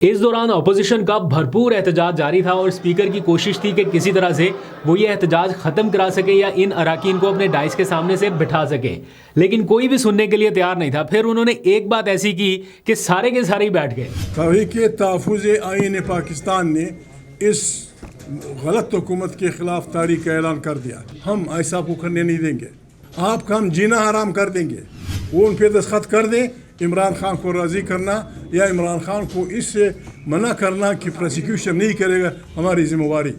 इस दौरान अपोजिशन का भरपूर एहतजाज जारी था और स्पीकर की कोशिश थी कि किसी तरह से वो ये एहतजाज ख़त्म करा सके या इन अराकीन को अपने डाइस के सामने से बिठा सके, लेकिन कोई भी सुनने के लिए तैयार नहीं था। फिर उन्होंने एक बात ऐसी की कि सारे के सारे ही बैठ गए। तहरीक तहफ़्फ़ुज़ आईन पाकिस्तान ने इस गलत हुकूमत के ख़िलाफ़ तारीख का ऐलान कर दिया। हम ऐसा को करने नहीं देंगे, आपका हम जीना हराम कर देंगे। वो उन पर दस्तखत कर दें, इमरान खान को राज़ी करना या इमरान खान को इससे मना करना कि प्रोसिक्यूशन नहीं करेगा हमारी जिम्मेवारी।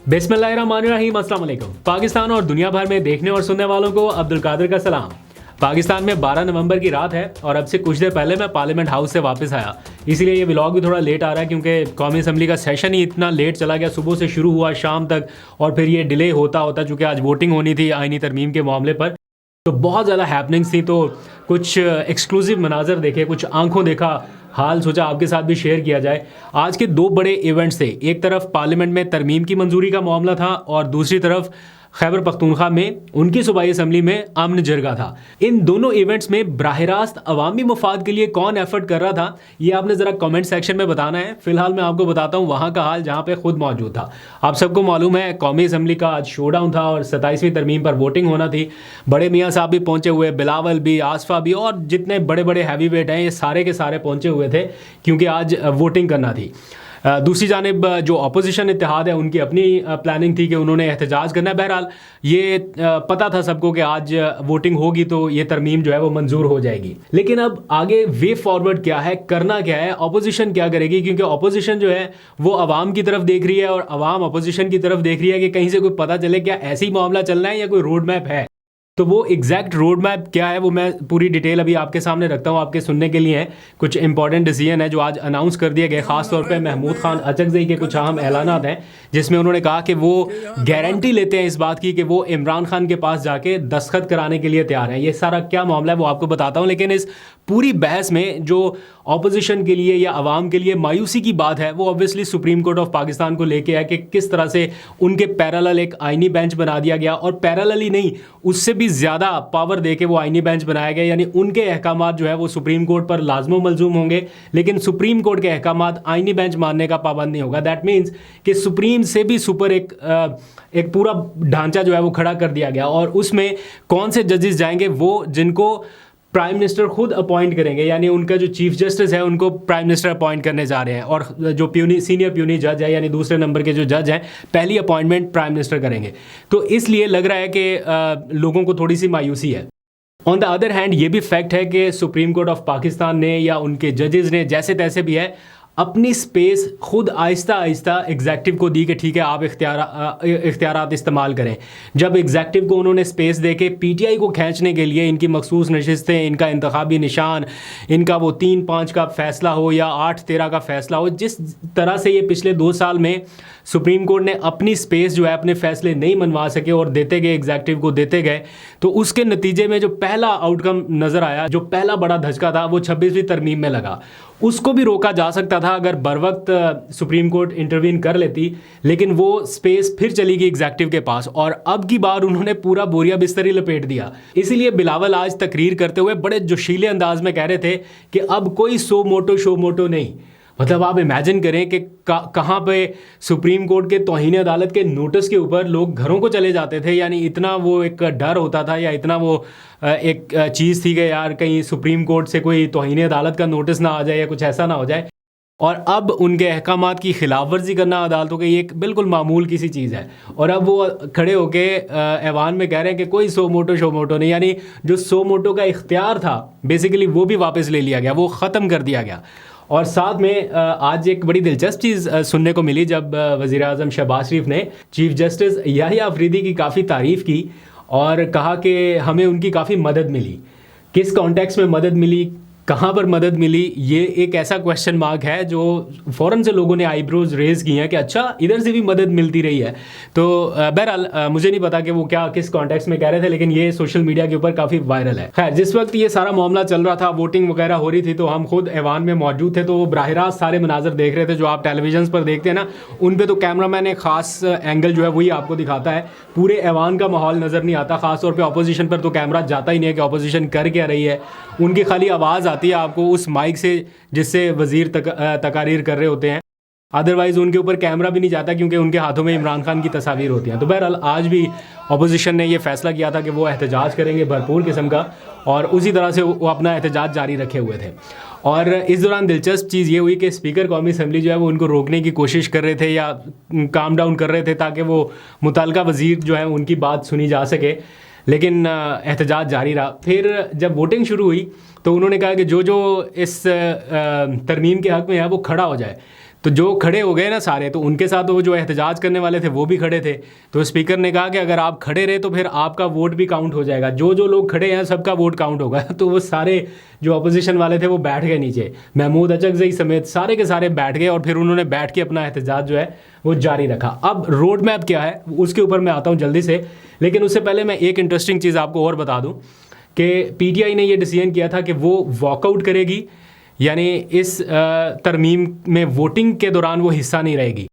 बिस्मिल्लाहिर्रहमानिर्रहीम, अस्सलाम वालेकुम। पाकिस्तान और दुनिया भर में देखने और सुनने वालों को अब्दुल कादिर का सलाम। पाकिस्तान में 12 नवंबर की रात है और अब से कुछ देर पहले मैं पार्लियामेंट हाउस से वापस आया, इसलिए ये व्लॉग भी थोड़ा लेट आ रहा है क्योंकि कौमी असम्बली का सेशन ही इतना लेट चला गया। सुबह से शुरू हुआ शाम तक और फिर ये डिले होता होता, चूँकि आज वोटिंग होनी थी आईनी तरमीम के मामले पर, तो बहुत ज़्यादा हैपनिंग्स थी। तो कुछ एक्सक्लूसिव मनाजर देखे, कुछ आंखों देखा हाल सोचा आपके साथ भी शेयर किया जाए। आज के दो बड़े इवेंट्स थे, एक तरफ पार्लियामेंट में तरमीम की मंजूरी का मामला था और दूसरी तरफ खैबर पख्तूनख्वा में उनकी सूबाई असम्बली में अमन जरगा था। इन दोनों इवेंट्स में बराह रास्त अवामी मफाद के लिए कौन एफर्ट कर रहा था, ये आपने ज़रा कमेंट सेक्शन में बताना है। फिलहाल मैं आपको बताता हूँ वहाँ का हाल जहाँ पे खुद मौजूद था। आप सबको मालूम है कौमी असम्बली का आज शोडाउन था और 27वीं तरमीम पर वोटिंग होना थी। बड़े मियाँ साहब भी पहुँचे हुए, बिलावल भी, आसफा भी और जितने बड़े बड़े हैवी वेट हैं ये सारे के सारे पहुँचे हुए थे क्योंकि आज वोटिंग करना थी। दूसरी जानिब जो अपोजिशन इत्तेहाद है उनकी अपनी प्लानिंग थी कि उन्होंने एहतजाज करना है। बहरहाल ये पता था सबको कि आज वोटिंग होगी तो ये तरमीम जो है वो मंजूर हो जाएगी। लेकिन अब आगे वे फॉरवर्ड क्या है, करना क्या है, अपोजिशन क्या करेगी, क्योंकि अपोजिशन जो है वो अवाम की तरफ देख रही है और अवाम अपोजिशन की तरफ देख रही है कि कहीं से कोई पता चले क्या ऐसे ही मामला चलना है या कोई रोड मैप है। तो वो एग्जैक्ट रोड मैप क्या है वो मैं पूरी डिटेल अभी आपके सामने रखता हूँ आपके सुनने के लिए। कुछ इंपॉर्टेंट डिसीजन है जो आज अनाउंस कर दिए गए। खास तौर पे महमूद खान अचकज़ई के कुछ अहम ऐलानात हैं जिसमें उन्होंने कहा कि वो गारंटी लेते हैं इस बात की कि वो इमरान खान के पास जाके दस्तखत कराने के लिए तैयार हैं। ये सारा क्या मामला है वो आपको बताता हूँ, लेकिन इस पूरी बहस में जो ऑपोजिशन के लिए या अवाम के लिए मायूसी की बात है वो obviously supreme court of Pakistan को लेके है कि किस तरह से उनके पैरेलल एक आईनी बेंच बना दिया गया और पैरेलल ही नहीं उससे भी ज़्यादा पावर देके वो आईनी बेंच बनाया गया। यानी उनके अहकामात जो है वो सुप्रीम कोर्ट पर लाजमो मलजूम होंगे, लेकिन सुप्रीम कोर्ट के अहकामात आईनी बेंच मानने का पाबंद नहीं होगा। दैट मीन्स कि सुप्रीम से भी सुपर एक पूरा ढांचा जो है वो खड़ा कर दिया गया और उसमें कौन से जजेस जाएंगे, वो जिनको प्राइम मिनिस्टर खुद अपॉइंट करेंगे। यानी उनका जो चीफ जस्टिस है उनको प्राइम मिनिस्टर अपॉइंट करने जा रहे हैं और जो सीनियर प्यूनी जज है यानी दूसरे नंबर के जो जज हैं पहली अपॉइंटमेंट प्राइम मिनिस्टर करेंगे। तो इसलिए लग रहा है कि लोगों को थोड़ी सी मायूसी है। ऑन द अदर हैंड ये भी फैक्ट है कि सुप्रीम कोर्ट ऑफ पाकिस्तान ने या उनके जजेस ने जैसे तैसे भी है अपनी स्पेस खुद आहिस्ता आहिस्ता एग्जैक्टिव को दी कि ठीक है आप इख्तियारात इस्तेमाल करें। जब एग्जैक्टिव को उन्होंने स्पेस दे के पीटीआई को खींचने के लिए इनकी मखसूस नशिस्तें, इनका इंतखाबी निशान, इनका वो 3-5 का फ़ैसला हो या 8-13 का फ़ैसला हो, जिस तरह से ये पिछले 2 साल में सुप्रीम कोर्ट ने अपनी स्पेस जो है अपने फ़ैसले नहीं मनवा सके और देते गए, एग्जैक्टिव को देते गए, तो उसके नतीजे में जो पहला आउटकम नज़र आया, जो पहला बड़ा धचका था वो 26वीं तरमीम में लगा। उसको भी रोका जा सकता था अगर बर वक्त सुप्रीम कोर्ट इंटरवीन कर लेती, लेकिन वो स्पेस फिर चली गई एग्जैक्टिव के पास और अब की बार उन्होंने पूरा बोरिया बिस्तरी लपेट दिया। इसीलिए बिलावल आज तकरीर करते हुए बड़े जोशीले अंदाज में कह रहे थे कि अब कोई सो मोटो नहीं। मतलब आप इमेजिन करें कि कहाँ पे सुप्रीम कोर्ट के तौहीन अदालत के नोटिस के ऊपर लोग घरों को चले जाते थे। यानी इतना वो एक डर होता था या इतना वो एक चीज़ थी कि यार कहीं सुप्रीम कोर्ट से कोई तौहीन अदालत का नोटिस ना आ जाए या कुछ ऐसा ना हो जाए। और अब उनके अहकामात की खिलाफ वर्जी करना अदालतों के एक बिल्कुल मामूल किसी चीज़ है और अब वो खड़े होके ऐवान में कह रहे हैं कि कोई सो मोटो नहीं। यानी जो सो मोटो का इख्तियार था बेसिकली वो भी वापस ले लिया गया, वो ख़त्म कर दिया गया। और साथ में आज एक बड़ी दिलचस्प चीज़ सुनने को मिली जब वज़ीर आज़म शहबाज शरीफ ने चीफ जस्टिस याहिया अफरीदी की काफ़ी तारीफ़ की और कहा कि हमें उनकी काफ़ी मदद मिली। किस कॉन्टेक्स्ट में मदद मिली, कहाँ पर मदद मिली, ये एक ऐसा क्वेश्चन मार्क है जो फ़ौरन से लोगों ने आईब्रोज रेज की हैं कि अच्छा इधर से भी मदद मिलती रही है। तो बहरहाल मुझे नहीं पता कि वो क्या किस कॉन्टेक्स्ट में कह रहे थे, लेकिन ये सोशल मीडिया के ऊपर काफ़ी वायरल है। खैर, जिस वक्त ये सारा मामला चल रहा था, वोटिंग वगैरह हो रही थी, तो हम खुद ऐवान में मौजूद थे, तो वो बराह रास्त सारे मनाजर देख रहे थे जो आप टेलीविजन पर देखते हैं ना, उन पर तो कैमरा मैन एक ख़ास एंगल जो है वही आपको दिखाता है, पूरे ऐवान का माहौल नज़र नहीं आता। ख़ासतौर पर अपोजिशन पर तो कैमरा जाता ही नहीं है कि अपोजिशन कर क्या रही है, उनकी खाली आवाज़ आती है आपको उस माइक से जिससे वज़ीर तकारीर कर रहे होते हैं। अदरवाइज़ उनके ऊपर कैमरा भी नहीं जाता क्योंकि उनके हाथों में इमरान खान की तस्वीर होती हैं। तो बहरहाल आज भी अपोजिशन ने ये फ़ैसला किया था कि वो एहतजाज करेंगे भरपूर किस्म का, और उसी तरह से वो अपना एहतजाज जारी रखे हुए थे। और इस दौरान दिलचस्प चीज़ ये हुई कि स्पीकर कौमी असम्बली जो है वो उनको रोकने की कोशिश कर रहे थे या काम डाउन कर रहे थे ताकि वो मुतल्लिका वज़ीर जो है उनकी बात सुनी जा सके, लेकिन एहतजाज जारी रहा। फिर जब वोटिंग शुरू हुई तो उन्होंने कहा कि जो जो इस तरमीम के हक़ में है वो खड़ा हो जाए। तो जो खड़े हो गए ना सारे, तो उनके साथ वो जो एहतजाज करने वाले थे वो भी खड़े थे। तो स्पीकर ने कहा कि अगर आप खड़े रहे तो फिर आपका वोट भी काउंट हो जाएगा, जो जो लोग खड़े हैं सबका वोट काउंट होगा। तो वो सारे जो अपोजिशन वाले थे वो बैठ गए नीचे, महमूद अचकज़ई समेत सारे के सारे बैठ गए, और फिर उन्होंने बैठ के अपना एहतजाज जो है वो जारी रखा। अब रोड मैप क्या है उसके ऊपर मैं आता हूँ जल्दी से, लेकिन उससे पहले मैं एक इंटरेस्टिंग चीज़ आपको और बता दूँ कि PTI ने ये डिसीजन किया था कि वो वॉकआउट करेगी, यानी इस तरमीम में वोटिंग के दौरान वो हिस्सा नहीं रहेगी,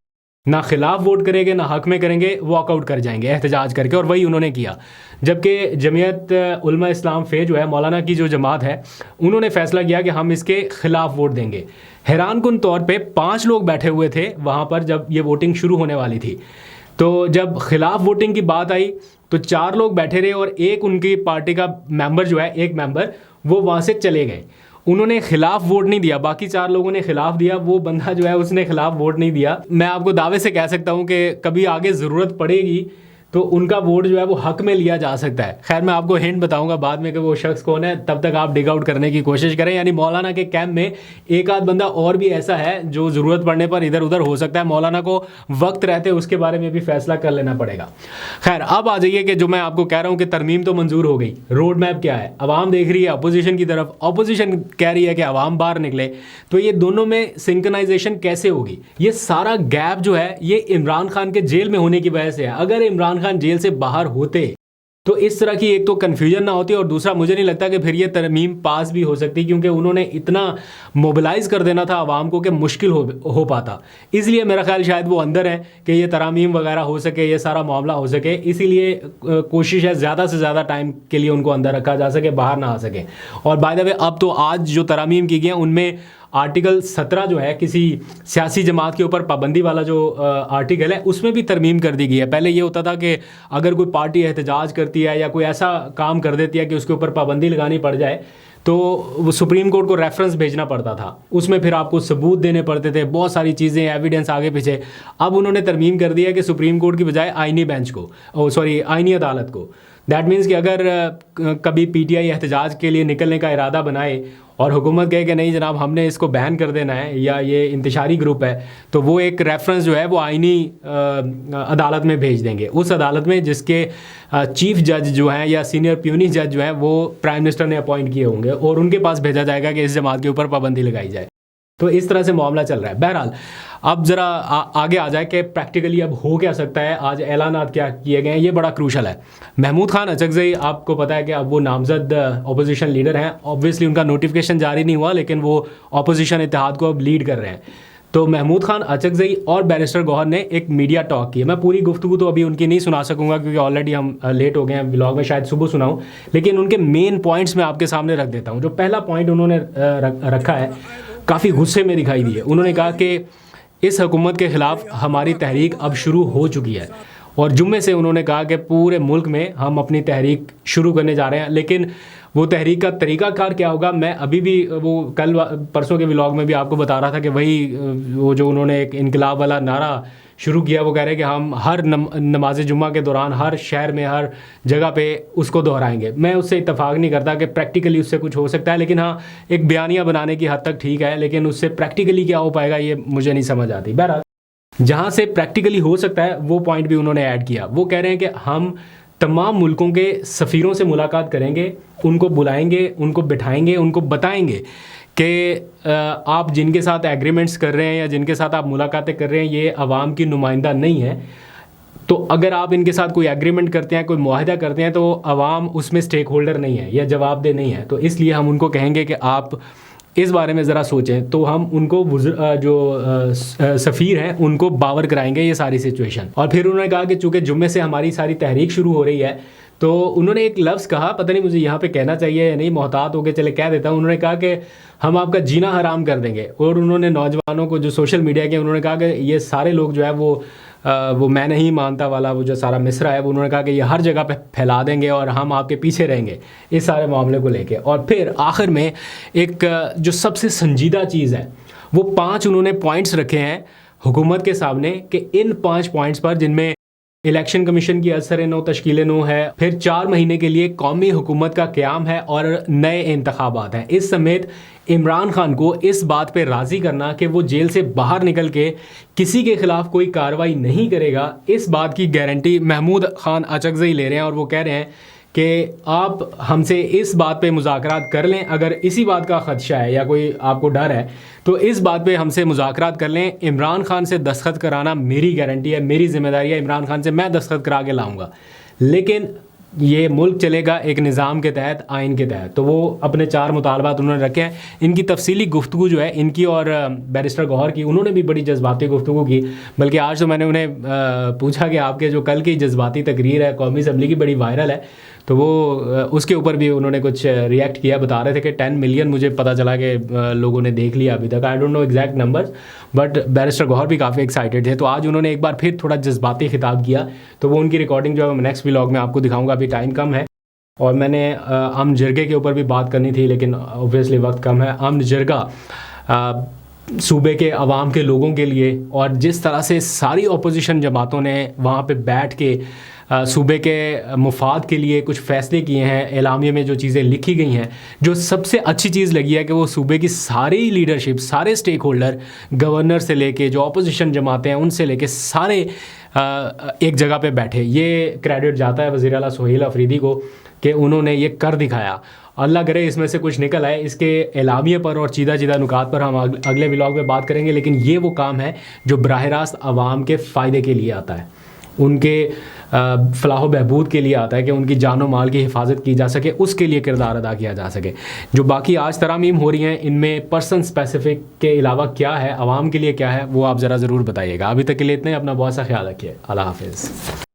ना खिलाफ वोट करेंगे ना हक में करेंगे, वॉकआउट कर जाएंगे एहतजाज करके, और वही उन्होंने किया। जबकि जमीयत उलमा इस्लाम फ़े जो है, मौलाना की जो जमात है, उन्होंने फ़ैसला किया कि हम इसके ख़िलाफ़ वोट देंगे। हैरानकुन तौर पे 5 लोग बैठे हुए थे वहाँ पर जब ये वोटिंग शुरू होने वाली थी। तो जब खिलाफ वोटिंग की बात आई तो 4 लोग बैठे रहे और एक उनकी पार्टी का मेंबर जो है, एक मेंबर वो वहाँ से चले गए। उन्होंने खिलाफ वोट नहीं दिया, बाकी 4 लोगों ने खिलाफ दिया, वो बंदा जो है उसने खिलाफ वोट नहीं दिया। मैं आपको दावे से कह सकता हूँ कि कभी आगे ज़रूरत पड़ेगी तो उनका वोट जो है वो हक में लिया जा सकता है। खैर, मैं आपको हिंट बताऊंगा बाद में कि वो शख्स कौन है, तब तक आप डिग आउट करने की कोशिश करें। यानी मौलाना के कैंप में एक आध बंदा और भी ऐसा है जो ज़रूरत पड़ने पर इधर उधर हो सकता है। मौलाना को वक्त रहते उसके बारे में भी फैसला कर लेना पड़ेगा। खैर, अब आ जाइए कि जो मैं आपको कह रहा हूँ कि तरमीम तो मंजूर हो गई, रोड मैप क्या है? अवाम देख रही है अपोजिशन की तरफ, अपोजिशन कह रही है कि अवाम बाहर निकले, तो ये दोनों में सिंक्रोनाइजेशन कैसे होगी? ये सारा गैप जो है ये इमरान खान के जेल में होने की वजह से है। अगर इमरान खान जेल से बाहर होते तो इस तरह की एक तो कन्फ्यूजन ना होती, और दूसरा मुझे नहीं लगता कि फिर ये तरमीम पास भी हो सकती, क्योंकि उन्होंने इतना मोबिलाइज़ कर देना था आवाम को कि मुश्किल हो पाता। इसलिए मेरा ख्याल शायद वो अंदर है कि ये तरामीम वगैरह हो सके, ये सारा मामला हो सके, इसीलिए कोशिश है ज़्यादा से ज़्यादा टाइम के लिए उनको अंदर रखा जा सके, बाहर ना आ सके। और बाय द वे, अब तो आज जो तरामीम की गई हैं उनमें आर्टिकल 17 जो है किसी सियासी जमात के ऊपर पाबंदी वाला जो आर्टिकल है उसमें भी तरमीम कर दी गई है। पहले ये होता था कि अगर कोई पार्टी एहतजाज करती है या कोई ऐसा काम कर देती है कि उसके ऊपर पाबंदी लगानी पड़ जाए तो वो सुप्रीम कोर्ट को रेफरेंस भेजना पड़ता था, उसमें फिर आपको सबूत देने पड़ते थे, बहुत सारी चीज़ें, एविडेंस आगे पीछे। अब उन्होंने तरमीम कर दिया कि सुप्रीम कोर्ट की बजाय आईनी बेंच को, आईनी अदालत को। दैट मीन्स कि अगर कभी PTI एहतजाज के लिए निकलने का इरादा बनाए और हुकूमत कहे कि नहीं जनाब हमने इसको बैन कर देना है या ये इंतशारी ग्रुप है, तो वो एक रेफरेंस जो है वो आईनी अदालत में भेज देंगे, उस अदालत में जिसके चीफ जज जो हैं या सीनियर प्यूनी जज जो हैं वो प्राइम मिनिस्टर ने अपॉइंट किए होंगे, और उनके पास भेजा जाएगा कि इस जमात के ऊपर पाबंदी लगाई जाए। तो इस तरह से मामला चल रहा है। बहरहाल, अब ज़रा आगे आ जाए कि प्रैक्टिकली अब हो क्या सकता है, आज ऐलानात क्या किए गए हैं, ये बड़ा क्रूशल है। महमूद खान अचकज़ई, आपको पता है कि अब वो नामजद अपोजिशन लीडर हैं। ऑब्वियसली उनका नोटिफिकेशन जारी नहीं हुआ, लेकिन वो अपोजिशन इत्तेहाद को अब लीड कर रहे हैं। तो महमूद खान अचकज़ई और बैरिस्टर गौहर ने एक मीडिया टॉक की। मैं पूरी गुफ्तगू तो अभी उनकी नहीं सुना सकूंगा क्योंकि ऑलरेडी हम लेट हो गए हैं, ब्लॉग में शायद सुबह सुनाऊं, लेकिन उनके मेन पॉइंट्स मैं आपके सामने रख देता हूं। जो पहला पॉइंट उन्होंने रखा है, काफ़ी गुस्से में दिखाई दिए। उन्होंने कहा कि इस हुकूमत के ख़िलाफ़ हमारी तहरीक अब शुरू हो चुकी है, और जुम्मे से उन्होंने कहा कि पूरे मुल्क में हम अपनी तहरीक शुरू करने जा रहे हैं। लेकिन वो तहरीक का तरीक़ाकार क्या होगा, मैं अभी भी वो कल परसों के व्लॉग में भी आपको बता रहा था कि वही वो जो उन्होंने एक इनकलाब वाला नारा शुरू किया, वो कह रहे हैं कि हम हर नमाज जुम्मा के दौरान हर शहर में हर जगह पे उसको दोहराएंगे। मैं उससे इत्तफाक नहीं करता कि प्रैक्टिकली उससे कुछ हो सकता है, लेकिन हाँ, एक बयानिया बनाने की हद तक ठीक है, लेकिन उससे प्रैक्टिकली क्या हो पाएगा ये मुझे नहीं समझ आती। बहरहाल, जहाँ से प्रैक्टिकली हो सकता है वो पॉइंट भी उन्होंने ऐड किया। वो कह रहे हैं कि हम तमाम मुल्कों के सफ़ीरों से मुलाकात करेंगे, उनको बुलाएंगे, उनको बिठाएंगे, उनको बताएंगे कि आप जिनके साथ एग्रीमेंट्स कर रहे हैं या जिनके साथ आप मुलाकातें कर रहे हैं ये अवाम की नुमाइंदा नहीं है। तो अगर आप इनके साथ कोई एग्रीमेंट करते हैं, कोई मुआहिदा करते हैं, तो अवाम उसमें स्टेक होल्डर नहीं है या जवाबदेह नहीं है। तो इसलिए हम उनको कहेंगे कि आप इस बारे में ज़रा सोचें। तो हम उनको जो सफ़ीर हैं उनको बावर कराएंगे ये सारी सिचुएशन। और फिर उन्होंने कहा कि चूँकि जुम्मे से हमारी सारी तहरीक शुरू हो रही है, तो उन्होंने एक लफ्ज़ कहा, पता नहीं मुझे यहाँ पे कहना चाहिए या नहीं, मोहतात होकर चले कह देता हूँ। उन्होंने कहा कि हम आपका जीना हराम कर देंगे। और उन्होंने नौजवानों को जो सोशल मीडिया के, उन्होंने कहा कि ये सारे लोग जो है वो मैं नहीं मानता वाला वो जो सारा मिसरा है, वो उन्होंने कहा कि ये हर जगह पे फैला देंगे और हम आपके पीछे रहेंगे इस सारे मामले को लेके। और फिर आखिर में एक जो सबसे संजीदा चीज़ है वो 5 उन्होंने पॉइंट्स रखे हैं हुकूमत के सामने कि इन 5 पॉइंट्स पर, जिनमें इलेक्शन कमीशन की असर नो तश्कील नो है, फिर 4 महीने के लिए कौमी हुकूमत का क़याम है और नए इंतखाबात हैं। इस समेत इमरान खान को इस बात पे राज़ी करना कि वो जेल से बाहर निकल के किसी के ख़िलाफ़ कोई कार्रवाई नहीं करेगा, इस बात की गारंटी महमूद खान अचकज़ई ले रहे हैं। और वो कह रहे हैं कि आप हमसे इस बात पे मुज़ाकरात कर लें, अगर इसी बात का ख़दशा है या कोई आपको डर है तो इस बात पे हमसे मुज़ाकरात कर लें। इमरान खान से दस्तखत कराना मेरी गारंटी है, मेरी ज़िम्मेदारी है, इमरान खान से मैं दस्तखत करा के लाऊंगा। लेकिन ये मुल्क चलेगा एक निज़ाम के तहत, आइन के तहत। तो वो अपने 4 मुतालबात उन्होंने रखे हैं। इनकी तफसीली गुफ्तगू जो है इनकी और बैरिस्टर गौहर की, उन्होंने भी बड़ी जज्बाती गुफ्तगू की। बल्कि आज तो मैंने उन्हें पूछा कि आपके जो कल की जज्बाती तकरीर है कौमी असम्बली की, बड़ी वायरल है, तो वो उसके ऊपर भी उन्होंने कुछ रिएक्ट किया। बता रहे थे कि 10 मिलियन मुझे पता चला कि लोगों ने देख लिया अभी तक। I don't know exact numbers, but barrister Gauhar भी काफ़ी एक्साइटेड थे। तो आज उन्होंने एक बार फिर थोड़ा जज्बाती खिताब किया। तो वो उनकी रिकॉर्डिंग जो है नेक्स्ट व्लॉग में आपको दिखाऊंगा, अभी टाइम कम है। और मैंने अमन जिरगे के ऊपर भी बात करनी थी, लेकिन ऑब्वियसली वक्त कम है। अमन जिरगा सूबे के अवाम के लोगों के लिए, और जिस तरह से सारी अपोजिशन जमातों ने वहाँ पे बैठ के सूबे के मुफाद के लिए कुछ फ़ैसले किए हैं, एलामिया में जो चीज़ें लिखी गई हैं, जो सबसे अच्छी चीज़ लगी है कि वो सूबे की सारी लीडरशिप, सारे स्टेक होल्डर, गवर्नर से लेके जो अपोजिशन जमातें हैं उनसे लेके सारे एक जगह पे बैठे। ये क्रेडिट जाता है वज़ीर आला सुहेल अफरीदी को कि उन्होंने ये कर दिखाया। अल्लाह करे इसमें से कुछ निकल आए। इसके एलामिया पर और चीदा चीदा नुकात पर हम अगले व्लॉग में बात करेंगे। लेकिन ये वो काम है जो बराह रास्त आवाम के फ़ायदे के लिए आता है, उनके फ़लाह बहबूद के लिए आता है कि उनकी जानो माल की हिफाजत की जा सके, उसके लिए किरदार अदा किया जा सके। जो बाकी आज तरामीम हो रही हैं इनमें पर्सन स्पेसिफिक के अलावा क्या है, आवाम के लिए क्या है, वो आप ज़रा ज़रूर बताइएगा। अभी तक के लिए इतने, अपना बहुत सा ख्याल रखिए। अल्लाह हाफ़िज़।